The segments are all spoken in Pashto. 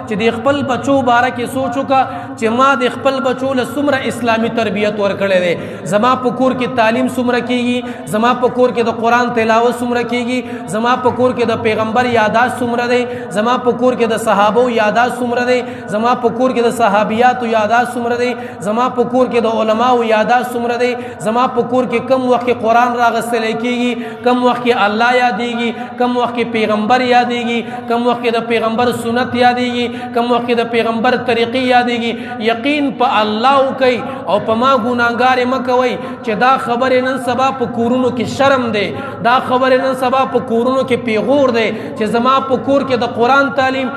چې د خپل بچو باره کې سوچ وکا چې ما د خپل بچو له څومره اسلامي تربیت ورکړې ده. زما په کور کې تعلیم څومره کیږي، زما په کور کې د قرآن تلاوت څومره کیږي، زما په کور کې د پیغمبر یاداش څومره دی، زما په کور کې د صحابو یاداش څومره دی، زما په کور کې د صحابیاتو یاداش څومره دی، زما په کور کې د علماو یاداش څومره دی، زما په کور کې کم وخت کې قرآن راغستل کیږي، کم وخت کې الله یادېږي، کم وخت کې پیغمبر یادېږي، کم وخت کې د پیغمبر سنت یادېږي، کم وخت کې د پیغمبر طریقې یادېږي. یقین په الله کوي او په ما ګناهګار مه کوئ چې دا خبرې نن سبا په کورونو کې شرم دی، دا خبرې نن سبا په کورونو کې پیغور دی چې زما په کور کې د قرآن تعلیم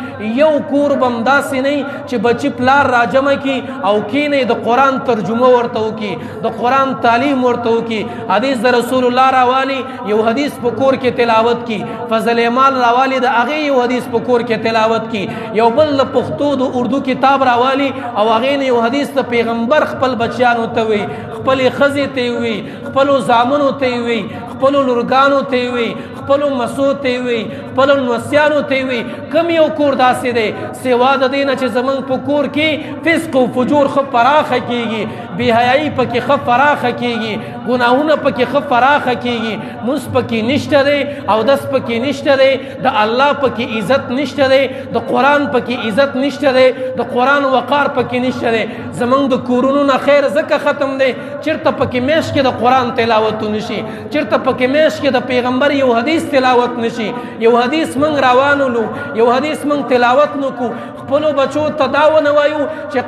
یو کور بم داسې نه چې بچی پلار راجمع کی او کینې د قرآن ترجمه ورته وکي، د قرآن تعلیم ورته وکي، حدیث د رسول الله راوالی یو حدیث په کور کې تلاوت کی، فضل ایمان راوالی د هغه یو حدیث په کور کې تلاوت کی، یو بل پښتو د اردو کتاب راوالی او هغه یو حدیث د پیغمبر خپل بچیانو ته وی، خپل خزې ته وی، خپل زامنو ته وی، خپل لورګانو ته وی، خپل مسو ته وی، خپل نوسیانو ته وی. کم یو کور داسې دی سوا د دې نه چې زمونږ په کور کې فسق او فجور خو پراخه کیږي، بې حیایي پکې خو پراخه کیږي، ګناهونه پکې خو پراخه کیږي، مونځ پکې نشته دی، اودس پکې نشته دی، د الله پکې عزت نشته دی، د قرآن پکې عزت نشته دی، د قرآن وقار پکې نشته دی. زمونږ د کورونو نه خیر ځکه ختم دی چېرته پکې میاشت کې د قرآن تلاوت نشي، چېرته پکې میاشت کې د پیغمبر یو حدیث تلاوت نشي. یو حدیث موږ روانولو، یو حدیث موږ تلاوت نکو، خپلو بچو ته دا ونه وایو چې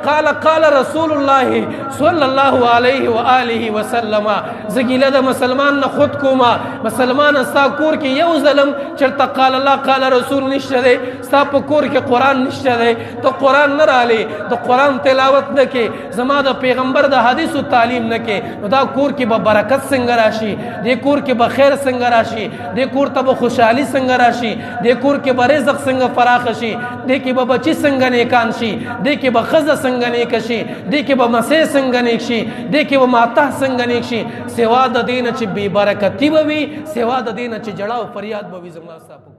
قال رسول الله صلی الله علیه و آله وسلم. زه ګیله د مسلمان نه خود کومه، مسلمان ستا کور کې یو ظلم چېرته قال الله قال رسول نشته دی، ستا په کور کې قرآن نشته دی، ته قرآن نه رالې، د قرآن تلاوت نه کې، زما د پیغمبر د حدیثو تعلیم نه کې، نو دا کور کې به برکت څنګه راشي، دې کور کې به خیر څنګه راشي، دې کور ته به خوشحالي څنګه راشي، دې کور کې به رزق څنګه فراخ شي، دې کې به بچي څنګه نیکان شي، دې کې به ښځه څنګه نیک شي، دې کې به مسیح څنګه نیک شي، دې کې به ماته څنګه نیک شي. سوا د دې نه چې بې برکتي به وي، سوا د دې نه چې جړا او فریاد به وي زما ستا په